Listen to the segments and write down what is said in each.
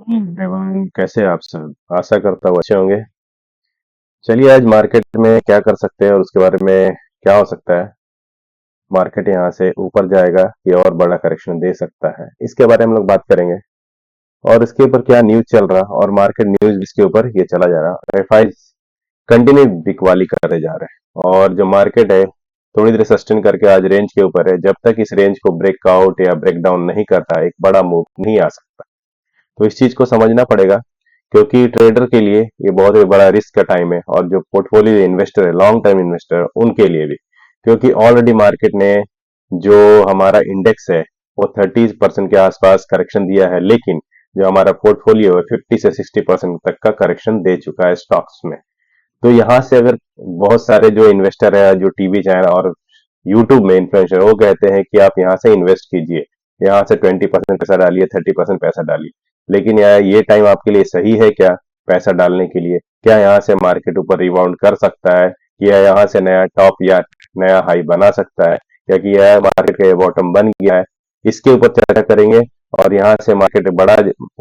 एवं कैसे आप सब, आशा करता हूँ अच्छे होंगे। चलिए आज मार्केट में क्या कर सकते हैं और उसके बारे में क्या हो सकता है। मार्केट यहाँ से ऊपर जाएगा कि और बड़ा करेक्शन दे सकता है, इसके बारे में हम लोग बात करेंगे। और इसके ऊपर क्या न्यूज चल रहा और मार्केट न्यूज इसके ऊपर ये चला जा रहा, एफआई कंटिन्यू बिकवाली करते जा रहे हैं और जो मार्केट है थोड़ी देर सस्टेन करके आज रेंज के ऊपर है। जब तक इस रेंज को ब्रेकआउट या ब्रेक डाउन नहीं करता एक बड़ा मूव नहीं आ सकता। तो इस चीज को समझना पड़ेगा, क्योंकि ट्रेडर के लिए ये बहुत ही बड़ा रिस्क का टाइम है और जो पोर्टफोलियो इन्वेस्टर है, लॉन्ग टर्म इन्वेस्टर है, उनके लिए भी। क्योंकि ऑलरेडी मार्केट ने जो हमारा इंडेक्स है वो 30% के आसपास करेक्शन दिया है, लेकिन जो हमारा पोर्टफोलियो है 50 से 60% तक का करेक्शन दे चुका है स्टॉक्स में। तो यहाँ से अगर बहुत सारे जो इन्वेस्टर है, जो टीवी चैनल और यूट्यूब में इन्फ्लुएंसर, वो कहते हैं कि आप यहाँ से इन्वेस्ट कीजिए, यहाँ से 20% पैसा डालिए, 30% पैसा डालिए। लेकिन यार ये टाइम आपके लिए सही है क्या पैसा डालने के लिए? क्या यहाँ से मार्केट ऊपर रिबाउंड कर सकता है? या यहाँ से नया टॉप या नया हाई बना सकता है? या कि यह मार्केट का बॉटम बन गया है? इसके ऊपर चर्चा करेंगे। और यहाँ से मार्केट बड़ा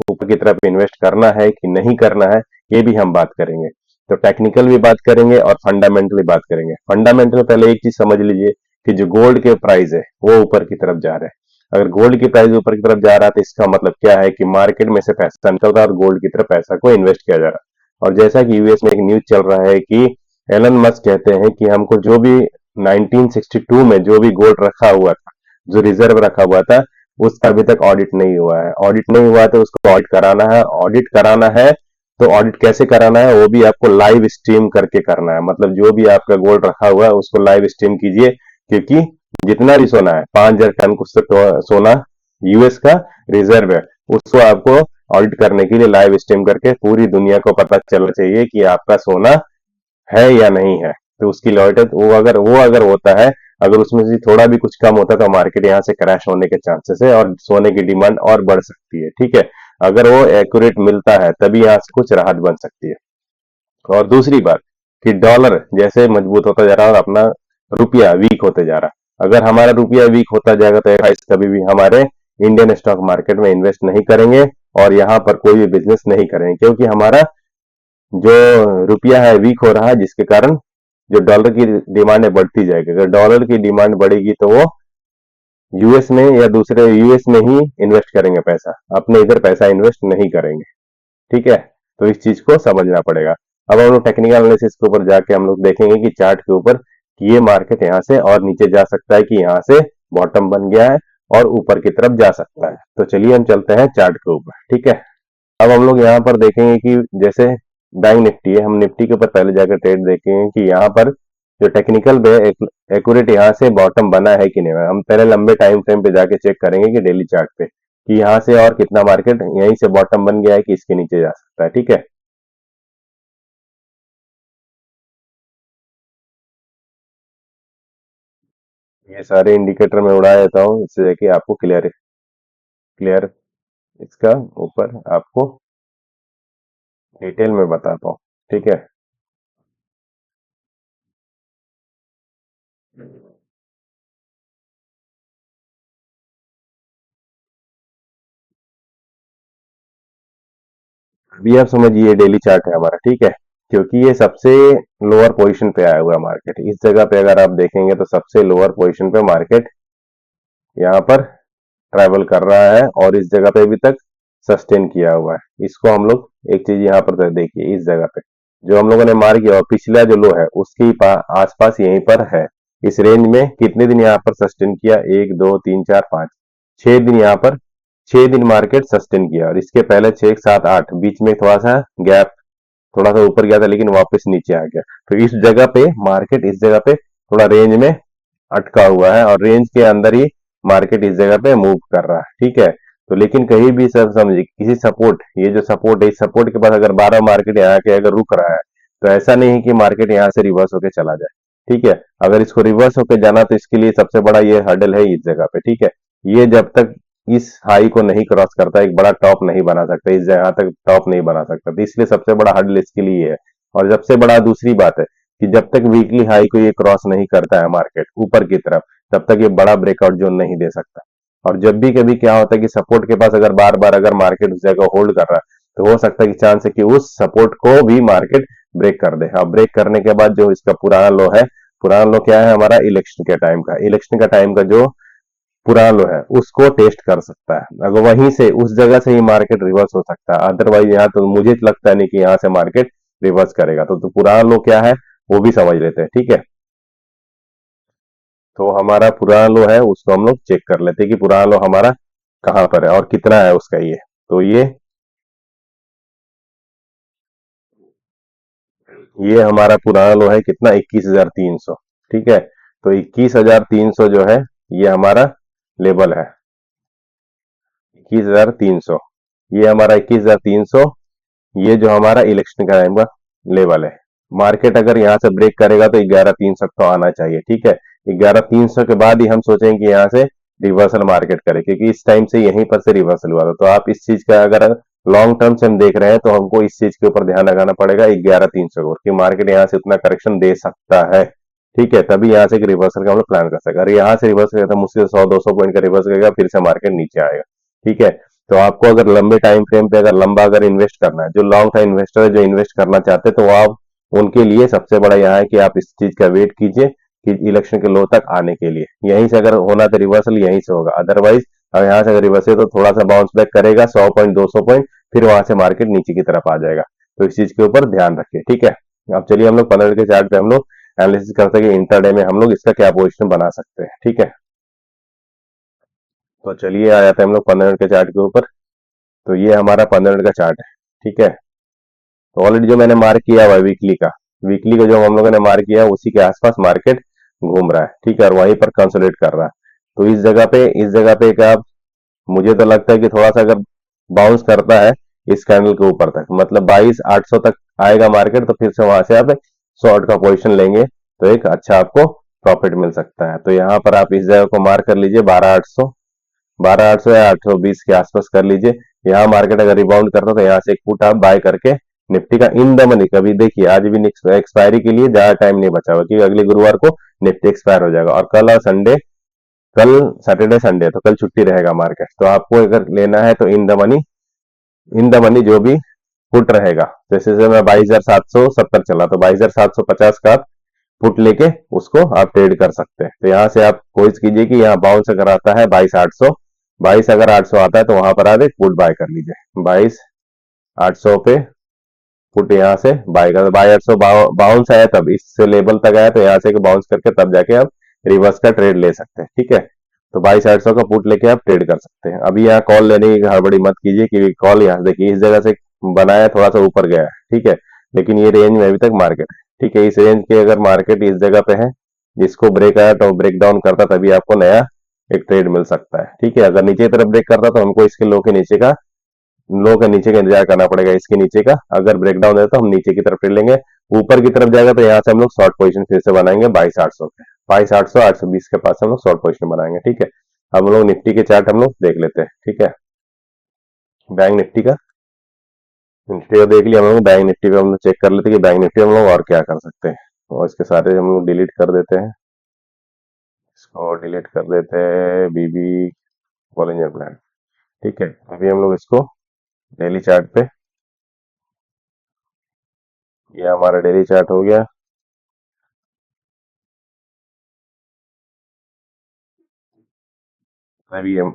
ऊपर की तरफ इन्वेस्ट करना है कि नहीं करना है, ये भी हम बात करेंगे। तो टेक्निकल भी बात करेंगे और फंडामेंटल भी बात करेंगे। फंडामेंटल पहले एक चीज समझ लीजिए कि जो गोल्ड के प्राइस है वो ऊपर की तरफ जा रहे हैं। अगर गोल्ड की प्राइस ऊपर की तरफ जा रहा है तो इसका मतलब क्या है कि मार्केट में से पैसा निकल रहा है और गोल्ड की तरफ पैसा को इन्वेस्ट किया जा रहा है। और जैसा कि यूएस में एक न्यूज चल रहा है कि एलन मस्क कहते हैं कि हमको जो भी 1962 में जो भी गोल्ड रखा हुआ था, जो रिजर्व रखा हुआ था, उसका अभी तक ऑडिट नहीं हुआ है। ऑडिट नहीं हुआ है तो उसको ऑडिट कराना है। ऑडिट कराना है तो ऑडिट कैसे कराना है वो भी आपको लाइव स्ट्रीम करके करना है। मतलब जो भी आपका गोल्ड रखा हुआ है उसको लाइव स्ट्रीम कीजिए, क्योंकि जितना भी सोना है 5,000 टन कुछ तो सोना यूएस का रिजर्व है, उसको आपको ऑडिट करने के लिए लाइव स्ट्रीम करके पूरी दुनिया को पता चलना चाहिए कि आपका सोना है या नहीं है। तो उसकी लॉयल्टी वो अगर होता है, अगर उसमें से थोड़ा भी कुछ कम होता है तो मार्केट यहाँ से क्रैश होने के चांसेस है और सोने की डिमांड और बढ़ सकती है। ठीक है, अगर वो एक्यूरेट मिलता है तभी यहाँ से कुछ राहत बन सकती है। और दूसरी बात कि डॉलर जैसे मजबूत होता जा रहा है और अपना रुपया वीक होते जा रहा है। अगर हमारा रुपया वीक होता जाएगा तो एफआईज कभी भी हमारे इंडियन स्टॉक मार्केट में इन्वेस्ट नहीं करेंगे और यहाँ पर कोई भी बिजनेस नहीं करेंगे, क्योंकि हमारा जो रुपया है वीक हो रहा है, जिसके कारण जो डॉलर की डिमांड है बढ़ती जाएगी। अगर डॉलर की डिमांड बढ़ेगी तो वो यूएस में या दूसरे यूएस में ही इन्वेस्ट करेंगे पैसा, अपने इधर पैसा इन्वेस्ट नहीं करेंगे। ठीक है, तो इस चीज को समझना पड़ेगा। अब हम लोग टेक्निकल एनालिसिस के ऊपर जाके हम लोग देखेंगे कि चार्ट के ऊपर कि ये मार्केट यहाँ से और नीचे जा सकता है कि यहाँ से बॉटम बन गया है और ऊपर की तरफ जा सकता है। तो चलिए हम चलते हैं चार्ट के ऊपर। ठीक है, अब हम लोग यहाँ पर देखेंगे कि जैसे बैंक निफ्टी है, हम निफ्टी के ऊपर पहले जाकर ट्रेड देखेंगे कि यहाँ पर जो टेक्निकल पे एक्यूरेट यहाँ से बॉटम बना है कि नहीं बना। हम पहले लंबे टाइम फ्रेम पे जाके चेक करेंगे कि डेली चार्ट पे कि यहाँ से और कितना मार्केट यहीं से बॉटम बन गया है कि इसके नीचे जा सकता है। ठीक है, ये सारे इंडिकेटर मैं उड़ा देता हूँ, इससे देखिए आपको क्लियर क्लियर इसका ऊपर आपको डिटेल में बताता हूँ। ठीक है, अभी आप समझिए डेली चार्ट है हमारा। ठीक है, क्योंकि ये सबसे लोअर पोजीशन पे आया हुआ है मार्केट। इस जगह पे अगर आप देखेंगे तो सबसे लोअर पोजीशन पे मार्केट यहाँ पर ट्रैवल कर रहा है और इस जगह पे अभी तक सस्टेन किया हुआ है। इसको हम लोग एक चीज यहाँ पर देखिए, इस जगह पे जो हम लोगों ने मार्क किया और पिछला जो लो है उसके आसपास यहीं पर है। इस रेंज में कितने दिन यहाँ पर सस्टेन किया? 1 2 3 4 5 6 दिन यहाँ पर, 6 दिन मार्केट सस्टेन किया। और इसके पहले 6 7 8 बीच में थोड़ा सा गैप, थोड़ा सा ऊपर गया था लेकिन वापस नीचे आ गया। तो इस जगह पे मार्केट इस जगह पे थोड़ा रेंज में अटका हुआ है और रेंज के अंदर ही मार्केट इस जगह पे मूव कर रहा है। ठीक है, तो लेकिन कहीं भी सब समझिए किसी सपोर्ट, ये जो सपोर्ट है इस सपोर्ट के पास अगर 12 मार्केट यहाँ के अगर रुक रहा है तो ऐसा नहीं है कि मार्केट यहाँ से रिवर्स होकर चला जाए। ठीक है, अगर इसको रिवर्स होकर जाना तो इसके लिए सबसे बड़ा ये हर्डल है इस जगह पे। ठीक है, ये जब तक इस हाई को नहीं क्रॉस करता एक बड़ा टॉप नहीं बना सकता, इस जगह तक टॉप नहीं बना सकता। तो इसलिए सबसे बड़ा हर्डल इसके लिए है। और सबसे बड़ा दूसरी बात है कि जब तक वीकली हाई को ये क्रॉस नहीं करता है मार्केट ऊपर की तरफ, तब तक ये बड़ा ब्रेकआउट जोन नहीं दे सकता। और जब भी कभी क्या होता है कि सपोर्ट के पास अगर बार बार अगर मार्केट उस जगह होल्ड कर रहा है, तो हो सकता है कि चांस है कि उस सपोर्ट को भी मार्केट ब्रेक कर दे। हाँ, ब्रेक करने के बाद जो इसका पुराना लो है, पुराना लो क्या है हमारा, इलेक्शन के टाइम का, इलेक्शन का टाइम का जो पुराना लो है उसको टेस्ट कर सकता है। अगर वहीं से उस जगह से ही मार्केट रिवर्स हो सकता है, अदरवाइज यहाँ तो मुझे लगता नहीं कि यहाँ से मार्केट रिवर्स करेगा। तो पुराना लो क्या है वो भी समझ लेते हैं, ठीक है। तो हमारा पुराना लो है उसको हम लोग चेक कर लेते हैं कि पुराना लो हमारा कहाँ पर है और कितना है उसका। ये तो ये हमारा पुराना लो है कितना, 21,300, ठीक है। तो 21,300 जो है ये हमारा लेवल है, 21,300। ये हमारा 21,300, ये जो हमारा इलेक्शन का टाइम का लेवल है। मार्केट अगर यहाँ से ब्रेक करेगा तो 11,300 तो आना चाहिए, ठीक है। 11,300 के बाद ही हम सोचेंगे कि यहाँ से रिवर्सल मार्केट करे, क्योंकि इस टाइम से यहीं पर से रिवर्सल हुआ था। तो आप इस चीज का अगर लॉन्ग टर्म से हम देख रहे हैं तो हमको इस चीज के ऊपर ध्यान लगाना पड़ेगा 11,300 को, कि मार्केट यहाँ से उतना करेक्शन दे सकता है, ठीक है। तभी यहाँ से एक रिवर्सल का हम लोग प्लान कर सकते हैं। अगर यहाँ से रिवर्स करेगा तो मुश्किल 100-200 पॉइंट का रिवर्स करेगा, फिर से मार्केट नीचे आएगा, ठीक है। तो आपको अगर लंबे टाइम फ्रेम पे अगर लंबा अगर इन्वेस्ट करना है, जो लॉन्ग टाइम इन्वेस्टर है जो इन्वेस्ट करना चाहते हैं, तो आप उनके लिए सबसे बड़ा यहाँ है कि आप इस चीज का वेट कीजिए कि इलेक्शन के लो तक आने के लिए, यहीं से अगर होना तो रिवर्सल यहीं से होगा। अदरवाइज अगर यहाँ से अगर रिवर्स है तो थोड़ा सा बाउंस बैक करेगा 100 पॉइंट 200 पॉइंट, फिर वहां से मार्केट नीचे की तरफ आ जाएगा। तो इस चीज के ऊपर ध्यान रखिए, ठीक है। अब चलिए हम लोग 15 के चार्ट पे हम लोग एनालिसिस करते हैं कि इंटरडे में हम लोग इसका क्या पोजिशन बना सकते हैं, ठीक है। तो चलिए आ जाते हैं हम लोग 15 के चार्ट के ऊपर। तो ये हमारा 15 का चार्ट है, ठीक है। तो ऑलरेडी जो मैंने मार्क किया हुआ है वीकली का, वीकली का जो हम लोगों ने मार्क किया है उसी के आसपास मार्केट घूम रहा है, ठीक है, और वहीं पर कंसोलिडेट कर रहा है। तो इस जगह पे एक आप, मुझे तो लगता है कि थोड़ा सा अगर बाउंस करता है इस कैंडल के ऊपर तक, मतलब 22,800 तक आएगा मार्केट, तो फिर से वहां से आप शॉर्ट का पोजिशन लेंगे तो एक अच्छा आपको प्रॉफिट मिल सकता है। तो यहाँ पर आप इस जगह को मार्क कर लीजिए 12,800, 12,800 या 820 के आसपास कर लीजिए। यहाँ मार्केट अगर रिबाउंड करता है तो यहाँ से एक फुट आप बाय करके निफ्टी का इन द मनी, कभी देखिए आज भी एक्सपायरी के लिए ज्यादा टाइम नहीं बचा हुआ, क्योंकि अगले गुरुवार को निफ्टी एक्सपायर हो जाएगा, और कल और संडे, कल सैटरडे संडे तो कल छुट्टी रहेगा मार्केट। तो आपको अगर लेना है तो इन द मनी जो भी पुट रहेगा, जैसे से मैं 22,770 चला तो 22,750 का आप पुट लेके उसको आप ट्रेड कर सकते हैं। तो यहाँ से आप कोशिश कीजिए कि यहाँ बाउंस अगर आता है 22,800, 22 अगर 800 आता है तो वहां पर आप एक पुट बाय कर लीजिए 22,800 पे। पुट यहाँ से बाय कर 22,800 बाउंस आया तब इस लेवल तक आया, तो यहाँ से बाउंस करके तब जाके आप रिवर्स का ट्रेड ले सकते हैं, ठीक है। तो 22,800 का पुट लेके आप ट्रेड कर सकते हैं। अभी यहाँ कॉल लेने की हड़बड़ी मत कीजिए, क्योंकि कॉल यहाँ से देखिए इस जगह से बनाया थोड़ा सा ऊपर गया है, ठीक है, लेकिन ये रेंज में अभी तक मार्केट है, ठीक है। इस रेंज के अगर मार्केट इस जगह पे है, जिसको ब्रेक आया तो ब्रेक डाउन करता तभी आपको नया एक ट्रेड मिल सकता है, ठीक है। अगर नीचे की तरफ ब्रेक करता तो हमको इसके लो के नीचे का, लो के नीचे का इंतजार करना पड़ेगा, इसके नीचे का अगर ब्रेकडाउन है तो हम नीचे की तरफ ट्रेड लेंगे। ऊपर की तरफ जाएगा तो यहाँ से हम लोग शॉर्ट पोजीशन फिर से बनाएंगे 22,800 पे, 22,800 820 के पास हम लोग शॉर्ट पोजीशन बनाएंगे, ठीक है। हम लोग निफ्टी के चार्ट हम लोग देख लेते हैं, ठीक है। बैंक निफ्टी का, निफ्टी का देख लिया हम लोग, बैंक निफ्टी पे हम लोग चेक कर लेते हैं कि बैंक निफ्टी हम लोग और क्या कर सकते हैं। और इसके सारे हम लोग डिलीट कर देते हैं, इसको डिलीट कर देते हैं, बीबी बॉलिंजर प्लान, ठीक है। अभी हम लोग इसको डेली चार्ट पे, ये हमारा डेली चार्ट हो गया। अभी हम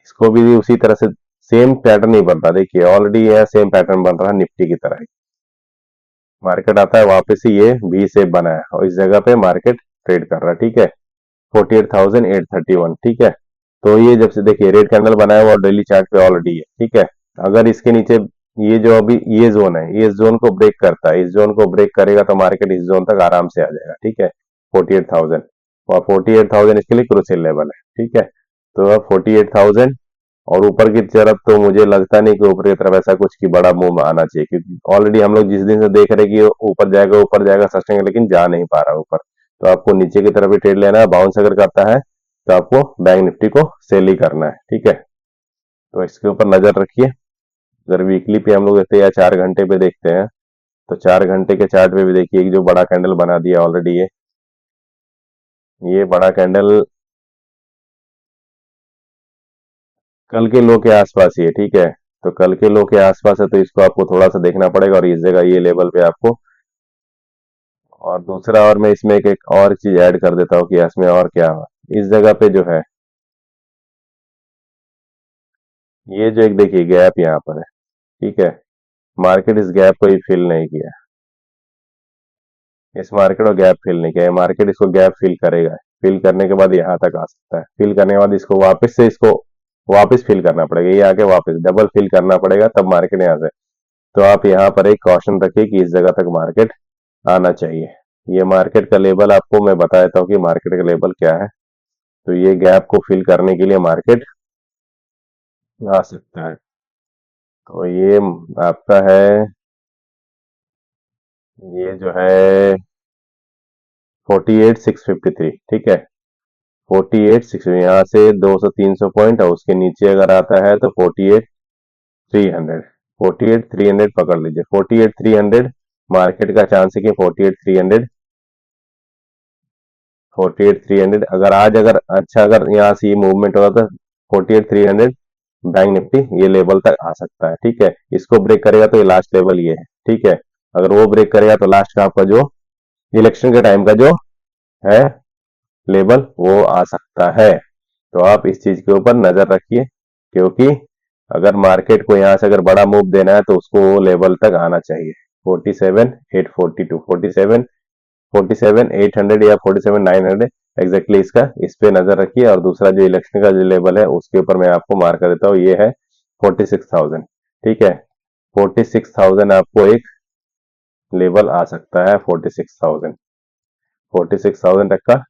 इसको भी उसी तरह से सेम पैटर्न ही बन रहा, देखिए ऑलरेडी यह सेम पैटर्न बन रहा है निफ्टी की तरह ही। मार्केट आता है वापस ही ये वी शेप बना है और इस जगह पे मार्केट ट्रेड कर रहा है, ठीक है। 48,831, ठीक है। तो ये जब से देखिए रेड कैंडल बनाया हुआ डेली चार्ट पे ऑलरेडी है, ठीक है। अगर इसके नीचे ये जो अभी ये जोन है, ये जोन को ब्रेक करता है, इस जोन को ब्रेक करेगा तो मार्केट इस जोन तक आराम से आ जाएगा, ठीक है, 48,000। और 48,000 इसके लिए क्रूशियल लेवल है, ठीक है। तो अब 48,000 और ऊपर की तरफ तो मुझे लगता नहीं कि ऊपर की तरफ ऐसा कुछ की बड़ा मूव आना चाहिए, क्योंकि ऑलरेडी हम लोग जिस दिन से देख रहे हैं कि ऊपर जाएगा सस्टेन, लेकिन जा नहीं पा रहा ऊपर। तो आपको नीचे की तरफ ही ट्रेड लेना है, बाउंस अगर करता है तो आपको बैंक निफ्टी को सेल ही करना है, ठीक है। तो इसके ऊपर नजर रखिए। अगर वीकली पे हम लोग देखते हैं या 4 घंटे पे देखते हैं, तो 4 घंटे के चार्ट पे भी देखिए एक जो बड़ा कैंडल बना दिया ऑलरेडी, ये बड़ा कैंडल कल के लो के आसपास ही है, ठीक है। तो कल के लो के आसपास है तो इसको आपको थोड़ा सा देखना पड़ेगा और इस जगह ये लेवल पे आपको। और दूसरा, और मैं इसमें एक और चीज ऐड कर देता हूँ कि इसमें और क्या हुआ इस जगह पे जो है, ये जो एक देखिए गैप यहाँ पर है, ठीक है। मार्केट इस गैप को ही फिल नहीं किया, इस मार्केट को गैप फिल नहीं किया, मार्केट इसको गैप फिल करेगा। फिल करने के बाद यहाँ तक आ सकता है, फिल करने के बाद इसको वापस से इसको वापस फिल करना पड़ेगा, ये आके वापस डबल फिल करना पड़ेगा तब मार्केट यहाँ से। तो आप यहाँ पर एक कॉशन रखिए कि इस जगह तक मार्केट आना चाहिए। ये मार्केट का लेवल आपको मैं बता देता हूँ कि मार्केट का लेवल क्या है। तो ये गैप को फिल करने के लिए मार्केट आ सकता है। तो ये आपका है, ये जो है 48,653, ठीक है। 48,6, यहाँ से 200-300 पॉइंट और उसके नीचे अगर आता है तो 48,300, 48,300 पकड़ लीजिए। 48,300 मार्केट का चांस है कि 48,300, 48,300 अगर आज अगर अच्छा अगर यहाँ से ये मूवमेंट होगा तो 48,300 बैंक निफ्टी ये लेवल तक आ सकता है, ठीक है। इसको ब्रेक करेगा तो ये लास्ट लेवल ये है, ठीक है। अगर वो ब्रेक करेगा तो लास्ट का आपका जो इलेक्शन के टाइम का जो है लेवल वो आ सकता है। तो आप इस चीज के ऊपर नजर रखिए, क्योंकि अगर मार्केट को यहाँ से अगर बड़ा मूव देना है तो उसको वो लेवल तक आना चाहिए। 47,842, 47,800 या 47,900 एग्जैक्टली इसका, इस पे नजर रखिए। और दूसरा जो इलेक्शन का जो लेवल है उसके ऊपर मैं आपको मार्क कर देता हूँ, ये है 46,000, ठीक है। 46,000 आपको एक लेवल आ सकता है, 46,000, 46,000 तक का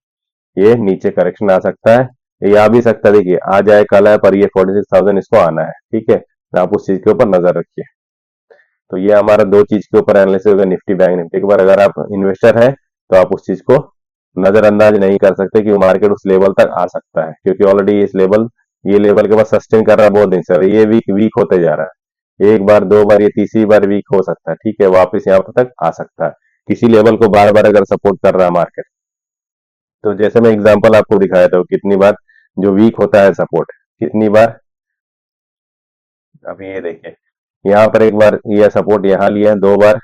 ये नीचे करेक्शन आ सकता है। ये आ भी सकता है, देखिए आ जाए कल है, पर ये 46,000 इसको आना है, ठीक है। तो आप उस चीज के ऊपर नजर रखिए। तो ये हमारा दो चीज के ऊपर एनालिसिस होगा, निफ्टी बैंक निफ्टी के ऊपर। अगर आप इन्वेस्टर है तो आप उस चीज को नजरअंदाज नहीं कर सकते कि मार्केट उस लेवल तक आ सकता है, क्योंकि ऑलरेडी इस लेवल ये लेवल के बाद सस्टेन कर रहा है बहुत दिन से, ये वीक वीक होते जा रहा है। एक बार दो बार, ये तीसरी बार वीक हो सकता है, ठीक है। वापस यहाँ तक आ सकता है, किसी लेवल को बार बार अगर सपोर्ट कर रहा है मार्केट। तो जैसे मैं एग्जांपल आपको दिखाया था कितनी बार जो वीक होता है सपोर्ट, कितनी बार। अभी ये देखिए यहाँ पर एक बार ये सपोर्ट यहाँ लिया है, दो बार,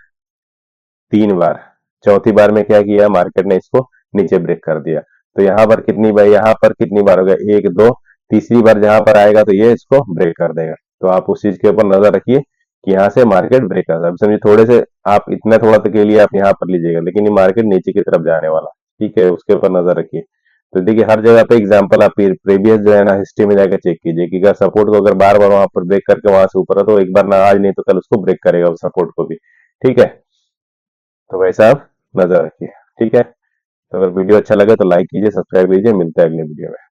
तीन बार, चौथी बार में क्या किया मार्केट ने इसको नीचे ब्रेक कर दिया। तो यहाँ पर कितनी बार, यहाँ पर कितनी बार हो गया, एक दो, तीसरी बार जहां पर आएगा तो ये इसको ब्रेक कर देगा। तो आप उस चीज के ऊपर नजर रखिए कि यहाँ से मार्केट ब्रेक कर, अब समझिए थोड़े से आप इतना थोड़ा तक के लिए आप यहाँ पर लीजिएगा, लेकिन ये मार्केट नीचे की तरफ जाने वाला, ठीक है, उसके ऊपर नजर रखिए। तो देखिए हर जगह पे एग्जांपल आप प्रीवियस जो है ना हिस्ट्री में जाकर चेक कीजिए कि अगर सपोर्ट को अगर बार बार वहां पर ब्रेक करके वहां से ऊपर है तो एक बार ना आज नहीं तो कल उसको ब्रेक करेगा उस सपोर्ट को भी, ठीक है। तो वैसा आप नजर रखिए, ठीक है। तो अगर वीडियो अच्छा लगे तो लाइक कीजिए, सब्सक्राइब कीजिए, मिलता है अगले वीडियो में।